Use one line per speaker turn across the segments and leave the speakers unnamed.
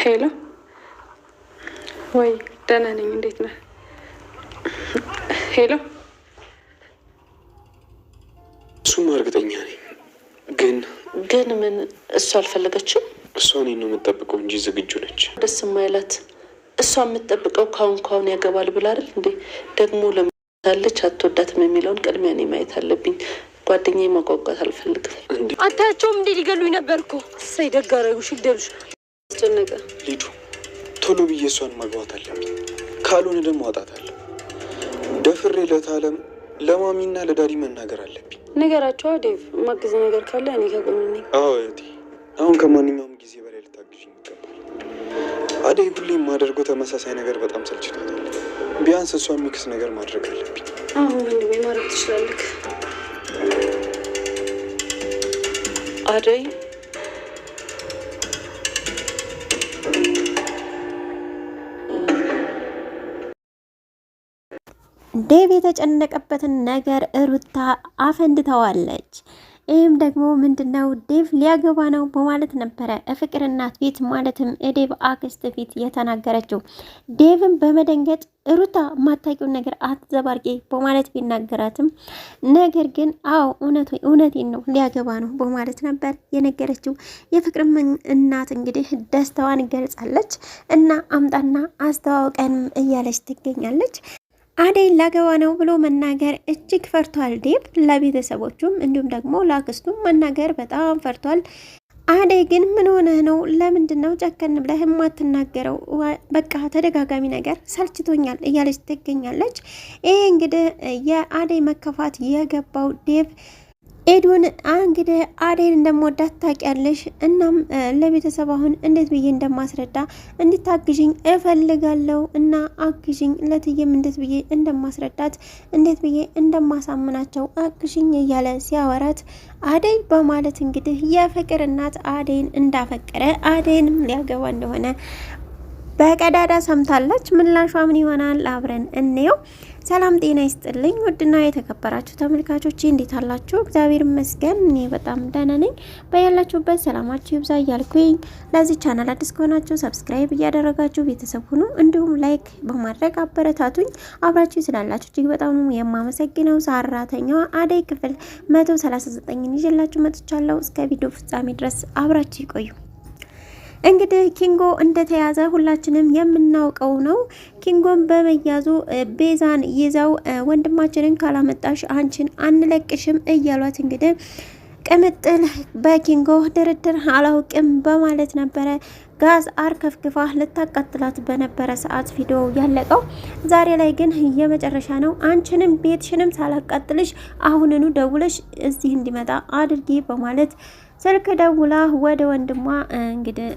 ሄሎ ወይ ደህና ነኝ እንዴት ነህ? ሄሎ
እሱም እርግጠኛ ነኝ ግን
ምን እሷ አልፈለገችም?
እሷ እኔን ነው የምትጠብቀው እንጂ ዝግጁ ነች።
ደስ የማይላት እሷ የምትጠብቀው ካሁን ያገባል ብላ አይደል እንዴ? ደግሞ ለምታለች አትወዳትም የሚለውን ቅድሚያ እኔ ማየት አለብኝ። ጓደኛዬ ማጓጓት አልፈልግም።
አታያቸውም እንዴ? ሊገሉኝ ነበር እኮ። እሰይ ደግ አደረጉሽ። ይግደሉሽ።
አስጨነቀ
ልጁ ቶሎ ብዬ እሷን ማግባት አለብኝ። ካልሆነ ደግሞ አጣታለሁ። ደፍሬ ለታለም ለማሚና ለዳዲ መናገር አለብኝ።
ነገራቸው ዴቭ፣ ማግዝ ነገር ካለ እኔ ከጎን ነኝ።
አዎ እህቴ፣ አሁን ከማንኛውም ጊዜ በላይ ልታግዥኝ ይገባል። አደይ ሁሌ የማደርገው ተመሳሳይ ነገር በጣም ሰልችቷታል። ቢያንስ እሷ የሚክስ ነገር ማድረግ አለብኝ።
አሁን ወንድሜ ማድረግ ትችላለህ።
አደይ
ዴቭ የተጨነቀበትን ነገር ሩታ አፈንድተዋለች። ይህም ደግሞ ምንድነው ዴቭ ሊያገባ ነው በማለት ነበረ ፍቅር እናት ፊት ማለትም ዴቭ አክስት ፊት የተናገረችው። ዴቭም በመደንገጥ ሩታ ማታቂውን ነገር አትዘባርቂ በማለት ቢናገራትም ነገር ግን አዎ እውነቴን ነው ሊያገባ ነው በማለት ነበር የነገረችው። የፍቅር እናት እንግዲህ ደስታዋን ገልጻለች እና አምጣና አስተዋውቀንም እያለች ትገኛለች። አደይ ላገባ ነው ብሎ መናገር እጅግ ፈርቷል ዴቭ። ለቤተሰቦቹም እንዲሁም ደግሞ ለአክስቱም መናገር በጣም ፈርቷል። አደይ ግን ምን ሆነህ ነው? ለምንድን ነው ጨከን ብለህ የማትናገረው? በቃ ተደጋጋሚ ነገር ሰልችቶኛል እያለች ትገኛለች። ይሄ እንግዲህ የአደይ መከፋት የገባው ዴቭ ኤዱን እንግዲህ አደይን እንደምወዳት ታውቂያለሽ። እናም ለቤተሰብ አሁን እንዴት ብዬ እንደማስረዳ እንድታግዥኝ እፈልጋለሁ እና አግዥኝ፣ ለትዬም እንዴት ብዬ እንደማስረዳት እንዴት ብዬ እንደማሳምናቸው አግዥኝ እያለ ሲያወራት አደይ በማለት እንግዲህ የፍቅር እናት አደይን እንዳፈቀረ አደይንም ሊያገባ እንደሆነ በቀዳዳ ሰምታለች። ምላሿ ምን ይሆናል? አብረን እንየው። ሰላም ጤና ይስጥልኝ ውድና የተከበራችሁ ተመልካቾቼ እንዴት አላችሁ? እግዚአብሔር ይመስገን እኔ በጣም ደህና ነኝ። በያላችሁበት ሰላማችሁ ይብዛ እያልኩኝ ለዚህ ቻናል አዲስ ከሆናችሁ ሰብስክራይብ እያደረጋችሁ ቤተሰብ ሁኑ፣ እንዲሁም ላይክ በማድረግ አበረታቱኝ። አብራችሁ ስላላችሁ እጅግ በጣም የማመሰግነው። ሰራተኛዋ አደይ ክፍል 139 ይዤላችሁ መጥቻለሁ። እስከ ቪዲዮ ፍጻሜ ድረስ አብራችሁ ይቆዩ። እንግዲህ ኪንጎ እንደተያዘ ሁላችንም የምናውቀው ነው። ኪንጎን በመያዙ ቤዛን ይዘው ወንድማችንን ካላመጣሽ አንቺን አንለቅሽም እያሏት እንግዲህ ቅምጥል በኪንጎ ድርድር አላውቅም በማለት ነበረ ጋዝ አርከፍክፋ ልታቃጥላት በነበረ ሰዓት ቪዲዮ ያለቀው። ዛሬ ላይ ግን የመጨረሻ ነው። አንቺንም ቤትሽንም ሳላቃጥልሽ አሁንኑ ደውለሽ እዚህ እንዲመጣ አድርጊ በማለት ስልክ ደውላ ወደ ወንድሟ እንግዲህ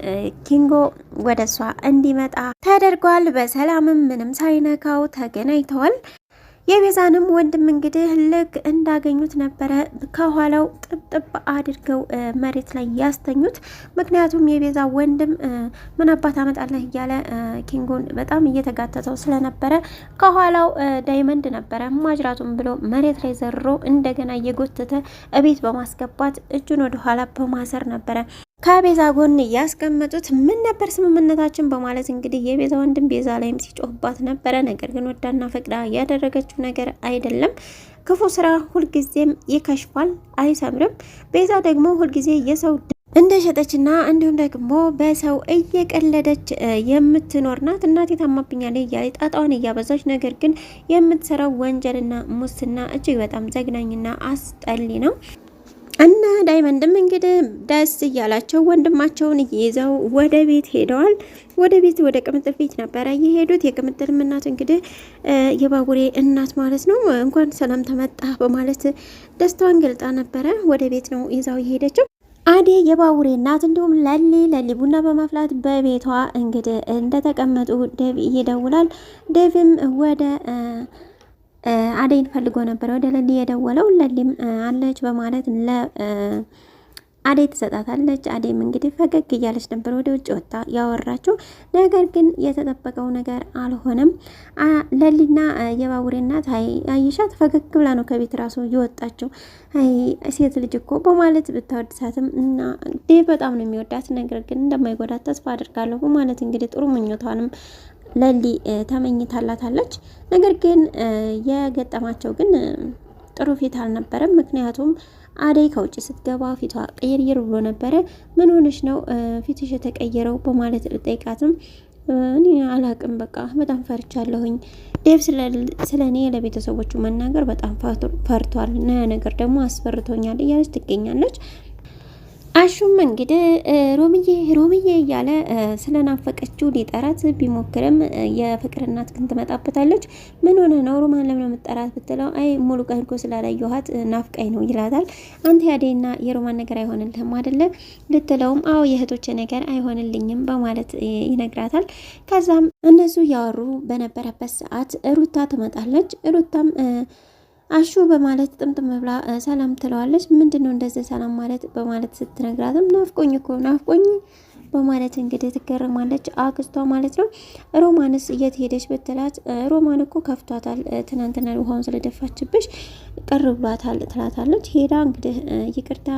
ኪንጎ ወደ እሷ እንዲመጣ ተደርጓል። በሰላምም ምንም ሳይነካው ተገናኝተዋል። የቤዛንም ወንድም እንግዲህ ልክ እንዳገኙት ነበረ ከኋላው ጥብጥብ አድርገው መሬት ላይ ያስተኙት። ምክንያቱም የቤዛ ወንድም ምን አባት አመጣለህ እያለ ኪንጎን በጣም እየተጋተተው ስለነበረ ከኋላው ዳይመንድ ነበረ ማጅራቱን ብሎ መሬት ላይ ዘርሮ እንደገና እየጎተተ እቤት በማስገባት እጁን ወደ ኋላ በማሰር ነበረ ከቤዛ ጎን ያስቀመጡት። ምን ነበር ስምምነታችን በማለት እንግዲህ የቤዛ ወንድም ቤዛ ላይም ሲጮህባት ነበረ። ነገር ግን ወዳና ፈቅዳ ያደረገችው ነገር አይደለም። ክፉ ስራ ሁልጊዜም ይከሽፋል፣ አይሰምርም። ቤዛ ደግሞ ሁልጊዜ የሰው እንደሸጠችና እንዲሁም ደግሞ በሰው እየቀለደች የምትኖር ናት። እናቴ ታማብኛለች እያለች ጣጣዋን እያበዛች፣ ነገር ግን የምትሰራው ወንጀልና ሙስና እጅግ በጣም ዘግናኝና አስጠሊ ነው። እና ዳይመንድም እንግዲህ ደስ እያላቸው ወንድማቸውን ይዘው ወደ ቤት ሄደዋል። ወደ ቤት ወደ ቅምጥል ቤት ነበረ የሄዱት። የቅምጥል እናት እንግዲህ የባቡሬ እናት ማለት ነው እንኳን ሰላም ተመጣ በማለት ደስታዋን ገልጣ ነበረ። ወደ ቤት ነው ይዛው የሄደችው። አዴ የባቡሬ እናት እንዲሁም ለሊ ቡና በማፍላት በቤቷ እንግዲህ እንደተቀመጡ ዴቭ ይደውላል። ዴቭም ወደ አደይን ፈልጎ ነበር ወደ ለሊ የደወለው። ለሊም አለች በማለት አደይ ትሰጣታለች። አደይም እንግዲህ ፈገግ እያለች ነበር ወደ ውጭ ወጣ ያወራችው። ነገር ግን የተጠበቀው ነገር አልሆነም። ለሊና የባቡሬ እናት አይሻት ፈገግ ብላ ነው ከቤት ራሱ እየወጣችው። ሴት ልጅ እኮ በማለት ብታወድሳትም እና ዴቭ በጣም ነው የሚወዳት፣ ነገር ግን እንደማይጎዳት ተስፋ አድርጋለሁ በማለት እንግዲህ ጥሩ ምኞቷንም ለሊ ተመኝታላታለች። ነገር ግን የገጠማቸው ግን ጥሩ ፊት አልነበረም። ምክንያቱም አደይ ከውጭ ስትገባ ፊቷ ቀይር ብሎ ነበረ። ምን ሆነሽ ነው ፊትሽ የተቀየረው በማለት ልጠይቃትም እኔ አላቅም በቃ በጣም ፈርቻለሁኝ። ዴቭ ስለ እኔ ለቤተሰቦቹ መናገር በጣም ፈርቷል፣ ነገር ደግሞ አስፈርቶኛል እያለች ትገኛለች። አሹም እንግዲህ ሮምዬ እያለ ስለናፈቀችው ሊጠራት ቢሞክርም የፍቅር እናት ግን ትመጣበታለች። ምን ሆነ ነው ሮማን ለምን የምትጠራት ብትለው አይ ሙሉ ቀን እኮ ስላላየኋት ናፍቃኝ ነው ይላታል። አንተ ያዴና የሮማን ነገር አይሆንልህም አይደለ ልትለውም አዎ የእህቶቼ ነገር አይሆንልኝም በማለት ይነግራታል። ከዛም እነሱ ያወሩ በነበረበት ሰዓት ሩታ ትመጣለች። ሩታም አሹ በማለት ጥምጥም ብላ ሰላም ትለዋለች። ምንድነው እንደዚህ ሰላም ማለት በማለት ስትነግራትም ናፍቆኝ በማለት እንግዲህ ትገረማለች አክስቷ ማለት ነው። ሮማንስ የት ሄደች ብትላት ሮማን እኮ ከፍቷታል፣ ትናንትና ውሃውን ስለደፋችብሽ ቅር ብሏታል ትላታለች። ሄዳ እንግዲህ ይቅርታ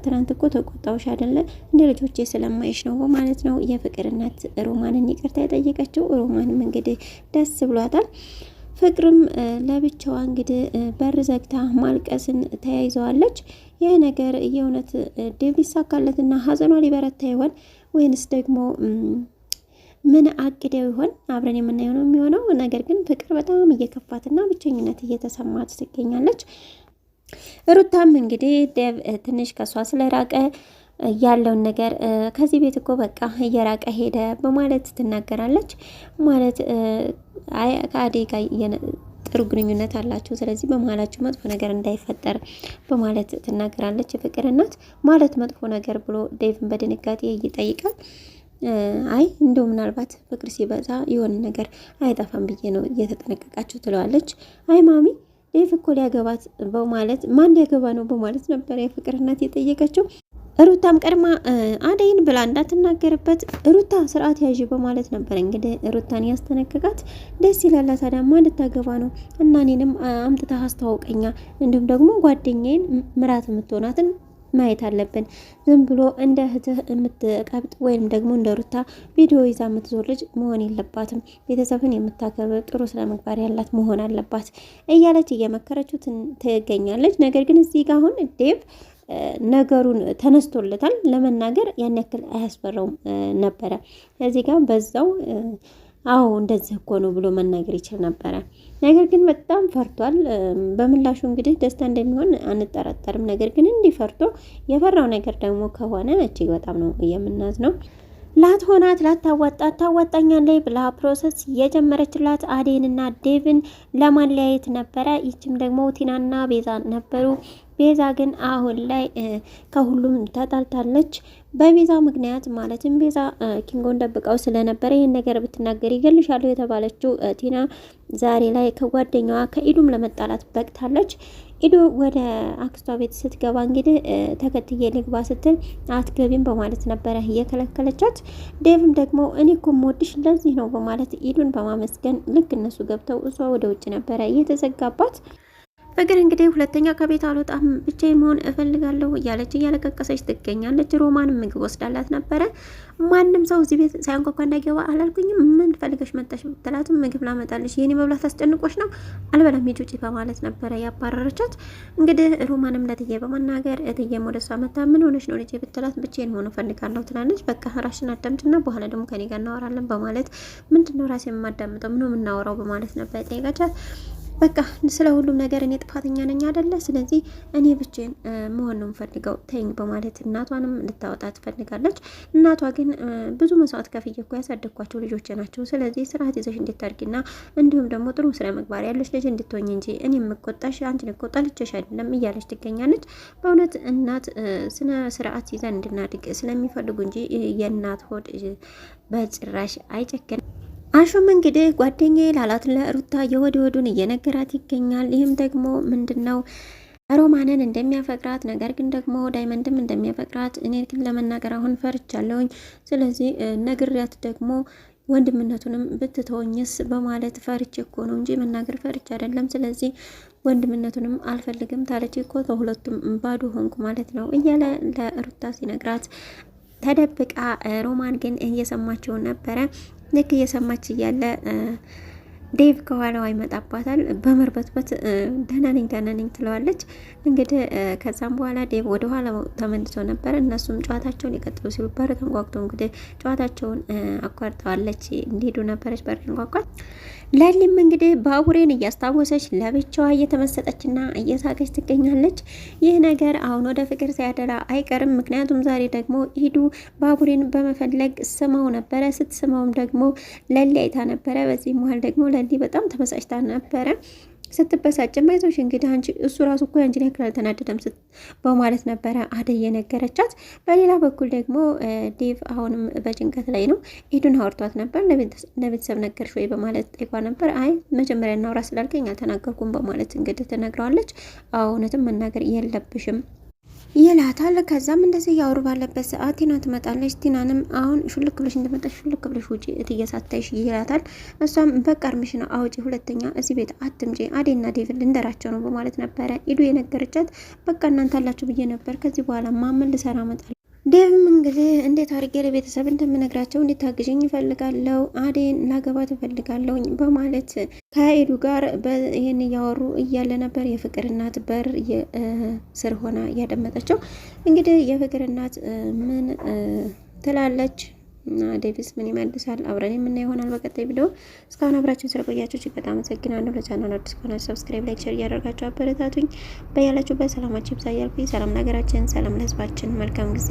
ትናንት እኮ ተቆጣውሽ አይደለ እንደ ልጆቼ ስለማይሽ ነው በማለት ነው የፍቅር እናት ሮማንን ይቅርታ የጠየቀችው። ሮማንም እንግዲህ ደስ ብሏታል። ፍቅርም ለብቻዋ እንግዲህ በር ዘግታ ማልቀስን ተያይዘዋለች። ይህ ነገር የእውነት ዴቭ ሊሳካለትና ሀዘኗ ሊበረታ ይሆን ወይንስ ደግሞ ምን አቅደው ይሆን? አብረን የምናየው ነው የሚሆነው። ነገር ግን ፍቅር በጣም እየከፋትና ብቸኝነት እየተሰማት ትገኛለች። ሩታም እንግዲህ ዴቭ ትንሽ ከሷ ስለራቀ ያለውን ነገር ከዚህ ቤት እኮ በቃ እየራቀ ሄደ በማለት ትናገራለች። ማለት ከአደይ ጋር ጥሩ ግንኙነት አላቸው፣ ስለዚህ በመሀላቸው መጥፎ ነገር እንዳይፈጠር በማለት ትናገራለች። የፍቅር እናት ማለት መጥፎ ነገር ብሎ ዴቭን በድንጋጤ ይጠይቃል። አይ እንደው ምናልባት ፍቅር ሲበዛ የሆነ ነገር አይጠፋም ብዬ ነው እየተጠነቀቃችሁ ትለዋለች። አይ ማሚ ዴቭ እኮ ሊያገባት በማለት ማን ሊያገባ ነው በማለት ነበር የፍቅር እናት የጠየቀችው። ሩታም ቀድማ አደይን ብላ እንዳትናገርበት ሩታ ስርዓት ያዥ በማለት ነበር እንግዲህ ሩታን ያስተነቀቃት። ደስ ይላል ታዲያ ማን ልታገባ ነው እና እኔንም አምጥተህ አስተዋውቀኛ፣ እንዲሁም ደግሞ ጓደኛዬን ምራት የምትሆናትን ማየት አለብን። ዝም ብሎ እንደ እህትህ የምትቀብጥ ወይም ደግሞ እንደ ሩታ ቪዲዮ ይዛ የምትዞር ልጅ መሆን የለባትም። ቤተሰብን የምታከብር ጥሩ ስነ ምግባር ያላት መሆን አለባት እያለች እየመከረችው ትገኛለች። ነገር ግን እዚህ ጋር አሁን ዴቭ ነገሩን ተነስቶለታል። ለመናገር ያን ያክል አያስፈራውም ነበረ። እዚህ ጋር በዛው አዎ እንደዚህ እኮ ነው ብሎ መናገር ይችል ነበረ። ነገር ግን በጣም ፈርቷል። በምላሹ እንግዲህ ደስታ እንደሚሆን አንጠራጠርም። ነገር ግን እንዲፈርቶ የፈራው ነገር ደግሞ ከሆነ እጅግ በጣም ነው የምናዝነው። ላትሆናት ላታዋጣት ታዋጣኛለች ብላ ፕሮሰስ የጀመረችላት አዴንና ዴቭን ለማለያየት ነበረ። ይችም ደግሞ ቲናና ቤዛ ነበሩ። ቤዛ ግን አሁን ላይ ከሁሉም ተጣልታለች። በቤዛ ምክንያት ማለትም ቤዛ ኪንጎን ደብቀው ስለነበረ ይህን ነገር ብትናገር ይገልሻለሁ የተባለችው ቲና ዛሬ ላይ ከጓደኛዋ ከኢዱም ለመጣላት በቅታለች። ኢዱ ወደ አክስቷ ቤት ስትገባ እንግዲህ ተከትዬ ልግባ ስትል አትገቢም በማለት ነበረ እየከለከለቻት። ዴቭም ደግሞ እኔ እኮ የምወድሽ ለዚህ ነው በማለት ኢዱን በማመስገን ልክ እነሱ ገብተው እሷ ወደ ውጭ ነበረ እየተዘጋባት። ፍቅር እንግዲህ ሁለተኛ ከቤት አልወጣም ብቻዬን መሆን እፈልጋለሁ እያለች እያለቀቀሰች ትገኛለች። ሮማን ምግብ ወስዳላት ነበረ። ማንም ሰው እዚህ ቤት ሳያንኳኳ እንዳይገባ አላልኩኝም? ምን ፈልገሽ መጣሽ ብትላትም ምግብ ላመጣልሽ የኔ መብላት አስጨንቆሽ ነው አልበላም ሂጂ ውጪ በማለት ነበረ ያባረረቻት። እንግዲህ ሮማንም ለትዬ በመናገር እትዬም ወደ እሷ መታ ምን ሆነሽ ነው ልጄ ብትላት ብቻዬን መሆን እፈልጋለሁ ትላለች። በቃ ራስሽን አዳምጪና በኋላ ደግሞ ከኔ ጋር እናወራለን በማለት ምንድነው ራሴን የማዳምጠው ምን ነው የምናወራው በማለት ነበር ጠይቃቻት። በቃ ስለ ሁሉም ነገር እኔ ጥፋተኛ ነኝ አይደለ? ስለዚህ እኔ ብቻዬን መሆን ነው የምፈልገው ተይኝ በማለት እናቷንም ልታወጣ ትፈልጋለች። እናቷ ግን ብዙ መስዋዕት ከፍዬ እኮ ያሳደግኳቸው ልጆቼ ናቸው። ስለዚህ ስርዓት ይዘሽ እንድታድጊና እንዲሁም ደግሞ ጥሩ ስነ ምግባር ያለሽ ልጅ እንድትሆኝ እንጂ እኔ የምቆጣሽ አንቺን እኮ ጠልቼሽ አይደለም እያለች ትገኛለች። በእውነት እናት ስነ ስርዓት ይዘን እንድናድግ ስለሚፈልጉ እንጂ የእናት ሆድ በጭራሽ አይጨክንም። አሹም እንግዲህ ጓደኛዬ ላላት ለሩታ የወድ ወዱን እየነገራት ይገኛል። ይህም ደግሞ ምንድነው ሮማንን እንደሚያፈቅራት ነገር ግን ደግሞ ዳይመንድም እንደሚያፈቅራት እኔ ግን ለመናገር አሁን ፈርቻለሁኝ። ስለዚህ ነግሪያት ደግሞ ወንድምነቱንም ብትተወኝስ በማለት ፈርቼ እኮ ነው እንጂ መናገር ፈርቼ አይደለም። ስለዚህ ወንድምነቱንም አልፈልግም ታለች እኮ ከሁለቱም ባዶ ሆንኩ ማለት ነው እያለ ለሩታ ሲነግራት ተደብቃ ሮማን ግን እየሰማቸው ነበረ። ልክ እየሰማች እያለ ዴቭ ከኋላዋ ይመጣባታል። በመርበትበት ደህና ነኝ ትለዋለች። እንግዲህ ከዛም በኋላ ዴቭ ወደ ኋላ ተመልሶ ነበር። እነሱም ጨዋታቸውን የቀጥሉ ሲሉ በር ተንኳኩቶ እንግዲህ ጨዋታቸውን አቋርጠዋለች። እንዲሄዱ ነበረች በር ተንኳኳት። ለሊም እንግዲህ ባቡሬን እያስታወሰች ለብቻዋ እየተመሰጠችና እየሳቀች ትገኛለች። ይህ ነገር አሁን ወደ ፍቅር ሲያደላ አይቀርም። ምክንያቱም ዛሬ ደግሞ ሂዱ ባቡሬን በመፈለግ ስመው ነበረ። ስትስመውም ደግሞ ለሊ አይታ ነበረ። በዚህ መሀል ደግሞ ለሊ በጣም ተበሳጭታ ነበረ። ስትበሳጭ ማይዞሽ እንግዲህ አንቺ እሱ ራሱ እኮ አንቺን ያክል አልተናደደም በማለት ነበረ አደይ የነገረቻት። በሌላ በኩል ደግሞ ዴቭ አሁንም በጭንቀት ላይ ነው። ሂዱን አውርቷት ነበር። ለቤተሰብ ነገርሽ ወይ በማለት ጠይቋ ነበር። አይ መጀመሪያ እናውራ ስላልከኝ አልተናገርኩም በማለት እንግዲህ ትነግረዋለች። እውነትም መናገር የለብሽም ይላታል። ከዛም እንደዚህ ያወሩ ባለበት ሰዓት ቲና ትመጣለች። ቲናንም አሁን ሹልክ ብለሽ እንደመጣሽ ሹልክ ብለሽ ውጪ እትየሳታይሽ ይላታል። እሷም በቃ እርምሽን አውጪ፣ ሁለተኛ እዚህ ቤት አትምጪ፣ አዴና ዴቪድ ልንደራቸው ነው በማለት ነበረ ሂዱ የነገረቻት። በቃ እናንተ አላችሁ ብዬ ነበር፣ ከዚህ በኋላ ማመን ልሰራ እመጣለሁ። ዴቭም እንግዲህ እንዴት አድርጌ ለቤተሰብ እንደምነግራቸው እንዴት ታግዥኝ ይፈልጋለሁ፣ አዴን ላገባ ትፈልጋለሁኝ በማለት ከኤዱ ጋር ይህን እያወሩ እያለ ነበር። የፍቅር እናት በር ስር ሆና እያደመጠችው እንግዲህ የፍቅር እናት ምን ትላለች እና ዴቪስ ምን ይመልሳል አብረን የምናየው ይሆናል በቀጣይ ቪዲዮ። እስካሁን አብራችሁን ስለቆያችሁ እጅግ በጣም አመሰግናለሁ። ለቻናሉ አዲስ ከሆናችሁ ሰብስክራይብ፣ ላይክ፣ ሼር እያደረጋችሁ አበረታቱኝ። በያላችሁበት ሰላማችሁ ይብዛ እያልኩኝ ሰላም ለሀገራችን፣ ሰላም ለሕዝባችን፣ መልካም ጊዜ